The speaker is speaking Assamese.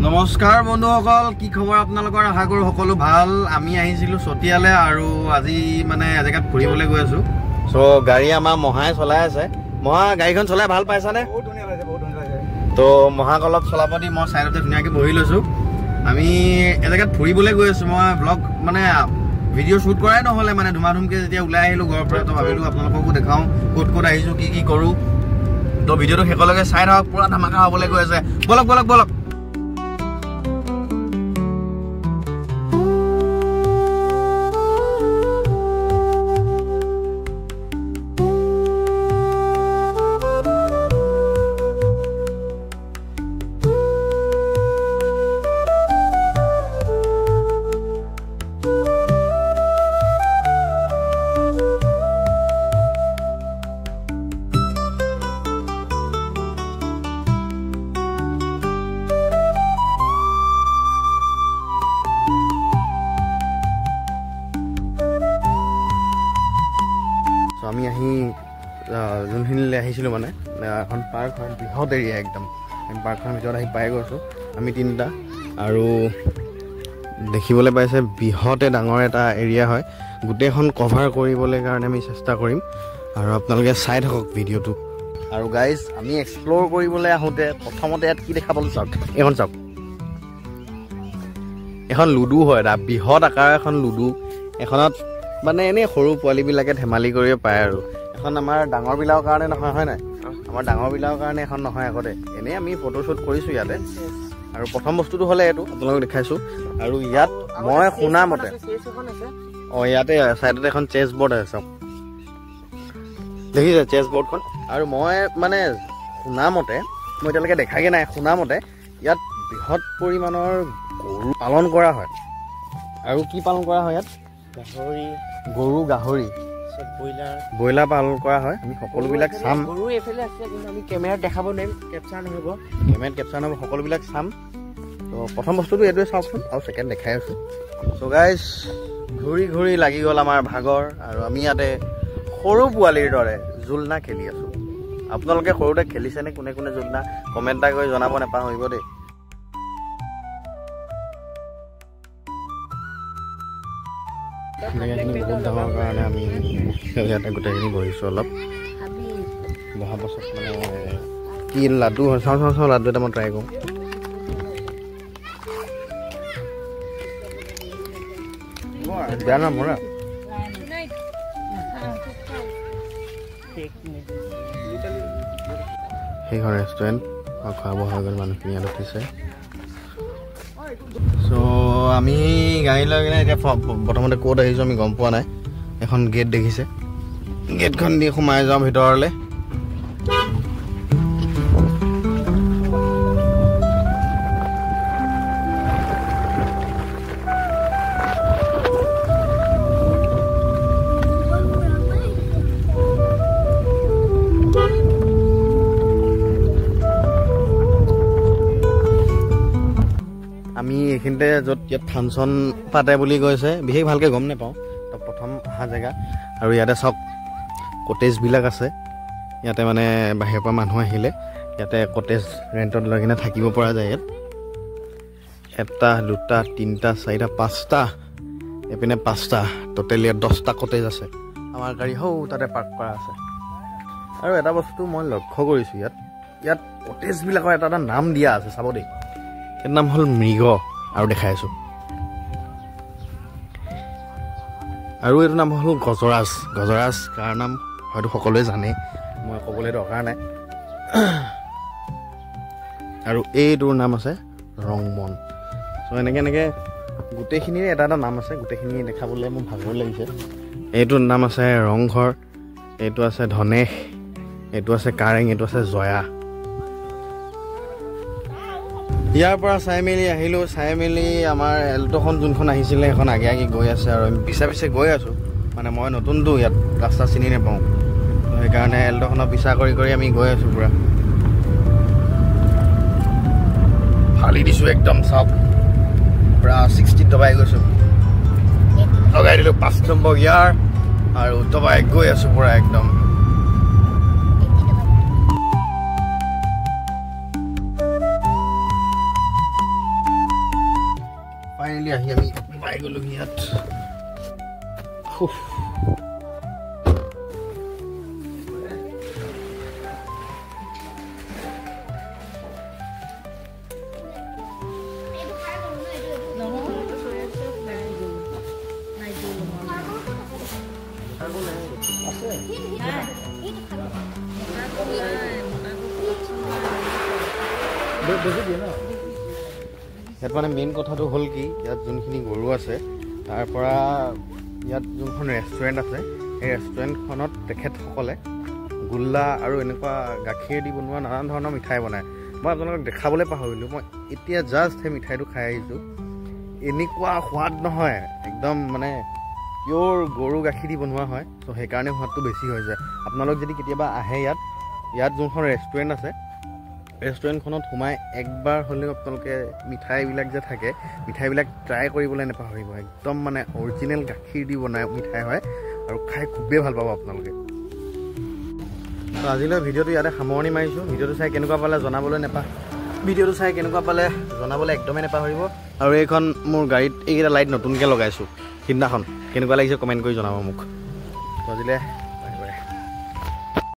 নমস্কাৰ বন্ধুসকল, কি খবৰ আপোনালোকৰ? আশা কৰোঁ সকলো ভাল। আমি আহিছিলোঁ চতিয়ালে আৰু আজি মানে এজেগাত ফুৰিবলৈ গৈ আছোঁ। চ' গাড়ী আমাৰ মহাই চলাই আছে। মহা গাড়ীখন চলাই ভাল পাইছানে? বহুত ধুনীয়া লাগিছে, বহুত ধুনীয়া লাগিছে। তো মহাক অলপ চলাব দি মই চাইডতে ধুনীয়াকৈ বহি লৈছোঁ। আমি এজেগাত ফুৰিবলৈ গৈ আছোঁ। মই ব্লগ মানে ভিডিঅ' শ্বুট কৰাই নহ'লে মানে ধুমাধুমকৈ যেতিয়া ওলাই আহিলোঁ ঘৰৰ পৰা, তো ভাবিলোঁ আপোনালোককো দেখাওঁ ক'ত ক'ত আহিছোঁ, কি কৰোঁ। তো ভিডিঅ'টো শেষলৈকে চাই থাকক, পুৰা ধামাকা হ'বলৈ গৈ আছে। বলক বলক বলক। আমি আহি যোনখিনিলৈ আহিছিলোঁ মানে এখন পাৰ্ক হয়, বৃহৎ এৰিয়া একদম। আমি পাৰ্কখনৰ ভিতৰত আহি পাই গৈছোঁ আমি তিনিটা। আৰু দেখিবলৈ পাইছে বৃহতে ডাঙৰ এটা এৰিয়া হয়। গোটেইখন কভাৰ কৰিবলৈ কাৰণে আমি চেষ্টা কৰিম আৰু আপোনালোকে চাই থাকক ভিডিঅ'টো। আৰু গাইজ, আমি এক্সপ্ল'ৰ কৰিবলৈ আহোঁতে প্ৰথমতে ইয়াত কি দেখা পালোঁ চাওক, এইখন চাওক। এখন লুডু হয়, এটা বৃহৎ আকাৰৰ এখন লুডু। এখনত মানে এনেই সৰু পোৱালীবিলাকে ধেমালি কৰিব পাৰে আৰু। এখন আমাৰ ডাঙৰবিলাকৰ কাৰণে নহয়, হয় নাই? আমাৰ ডাঙৰবিলাকৰ কাৰণে এখন নহয় আগতে। এনেই আমি ফটোশ্বুট কৰিছোঁ ইয়াতে। আৰু প্ৰথম বস্তুটো হ'লে এইটো আপোনালোকক দেখাইছোঁ। আৰু ইয়াত মই শুনা মতে ইয়াতে ছাইডতে এখন চেছ বৰ্ড আছে চাওক, দেখিছে চেছ বৰ্ডখন? আৰু মই মানে শুনা মতে, মই এতিয়ালৈকে দেখাগৈ নাই, শুনা মতে ইয়াত বৃহৎ পৰিমাণৰ গৰু পালন কৰা হয়। আৰু কি পালন কৰা হয় ইয়াত? গৰু, গাহৰি, ব্ৰইলাৰ পালন কৰা হয়। আমি সকলোবিলাক চাম। গৰু এইফালে আছে, কিন্তু আমি কেমেৰাত দেখাব নোৱাৰিম, কেপচাৰ নহ'ব। কেমেৰাত কেপচাৰ নহ'ব, সকলোবিলাক চাম। তো প্ৰথম বস্তুটো এইটোৱে চাওকচোন, আৰু ছেকেণ্ড দেখাই আছোঁ। চ' গাইজ, ঘূৰি ঘূৰি লাগি গ'ল আমাৰ ভাগৰ, আৰু আমি ইয়াতে সৰু পোৱালীৰ দৰে জোলনা খেলি আছোঁ। আপোনালোকে সৰুতে খেলিছেনে? কোনে কোনে জোলনা? কমেণ্ট এটা কৰি জনাব নাপাহৰিব দেই। জেগাখিনি বহুত ডাঙৰ কাৰণে আমি ইয়াতে গোটেইখিনি বহিছোঁ। অলপ বহাৰ পাছত মানে কি লাডু হয়, চাওঁ লাডু এটা মই ট্ৰাই কৰোঁ। বেয়া নহয় মৰা। সেইখন ৰেষ্টুৰেণ্ট খোৱা বোৱা হৈ গ'ল, মানুহখিনি ইয়াত উঠিছে। চ' আমি গাড়ী লৈ কিনে এতিয়া প্ৰথমতে ক'ত আহিছোঁ আমি গম পোৱা নাই। এখন গেট দেখিছে, গেটখন দি সোমাই যাওঁ ভিতৰলৈ। আমি এইখিনিতে য'ত ইয়াত ফাংচন পাতে বুলি কৈছে, বিশেষ ভালকৈ গম নাপাওঁ, তো প্ৰথম অহা জেগা। আৰু ইয়াতে চাওক কটেজবিলাক আছে। ইয়াতে মানে বাহিৰৰ পৰা মানুহ আহিলে ইয়াতে কটেজ ৰেণ্টত লৈ কিনে থাকিব পৰা যায়। ইয়াত 1, 2, 3, 4, 5টা, এইপিনে 5টা, টোটেল ইয়াত 10টা কটেজ আছে। আমাৰ গাড়ী তাতে পাৰ্ক কৰা আছে। আৰু এটা বস্তু মই লক্ষ্য কৰিছোঁ, ইয়াত কটেজবিলাকৰ এটা নাম দিয়া আছে, চাব দেই। ইয়াৰ নাম হ'ল মৃগ, আৰু দেখাই আছোঁ। আৰু এইটো নাম হ'ল গজৰাজ। গজৰাজ কাৰ নাম হয়তো সকলোৱে জানে, মই ক'বলৈ দৰকাৰ নাই। আৰু এইটোৰ নাম আছে ৰংমন। চ' এনেকৈ গোটেইখিনিৰে এটা নাম আছে। গোটেইখিনি দেখাবলৈ মোৰ ভাগৰ লাগিছে। এইটোৰ নাম আছে ৰংঘৰ, এইটো আছে ধনেশ, এইটো আছে কাৰেং, এইটো আছে জয়া। ইয়াৰ পৰা চাই মেলি আহিলোঁ। চাই মেলি আমাৰ এল্ট'খন যোনখন আহিছিলে সেইখন আগে আগে গৈ আছে, আৰু আমি পিছে গৈ আছোঁ। মানে মই নতুনটো ইয়াত, ৰাস্তা চিনি নাপাওঁ, সেইকাৰণে এল্ট'খনৰ পিছা কৰি আমি গৈ আছোঁ। পূৰা ফালি দিছোঁ একদম, চাওক পূৰা 60 দবাই গৈছোঁ। লগাই দিলোঁ 5 নম্বৰ গিয়াৰ আৰু দবাই গৈ আছোঁ পূৰা একদম। ফাইনেলি আহি আমি পাই গ'লো ইয়াত ইয়াত মানে মেইন কথাটো হ'ল কি ইয়াত যোনখিনি গৰু আছে তাৰ পৰা ইয়াত যোনখন ৰেষ্টুৰেণ্ট আছে সেই ৰেষ্টুৰেণ্টখনত তেখেতসকলে গোল্লা আৰু এনেকুৱা গাখীৰ দি বনোৱা নানান ধৰণৰ মিঠাই বনায় মই আপোনালোকক দেখাবলৈ পাহৰিলোঁ মই এতিয়া জাষ্ট সেই মিঠাইটো খাই আহিছোঁ এনেকুৱা সোৱাদ নহয় একদম মানে পিয়'ৰ গৰু গাখীৰ দি বনোৱা হয় ত' সেইকাৰণে সোৱাদটো বেছি হৈ যায় আপোনালোক যদি কেতিয়াবা আহে ইয়াত যোনখন ৰেষ্টুৰেণ্ট আছে ৰেষ্টুৰেণ্টখনত সোমাই একবাৰ হ'লেও আপোনালোকে মিঠাইবিলাক যে থাকে মিঠাইবিলাক ট্ৰাই কৰিবলৈ নাপাহৰিব একদম মানে অৰিজিনেল গাখীৰ দি বনাই মিঠাই হয় আৰু খাই খুবেই ভাল পাব আপোনালোকে তো আজিলৈ ভিডিঅ'টো ইয়াতে সামৰণি মাৰিছোঁ ভিডিঅ'টো চাই কেনেকুৱা পালে জনাবলৈ একদমেই নাপাহৰিব আৰু এইখন মোৰ গাড়ীত এইকেইটা লাইট নতুনকৈ লগাইছোঁ সিদিনাখন কেনেকুৱা লাগিছে কমেণ্ট কৰি জনাব মোক তো আজিলৈ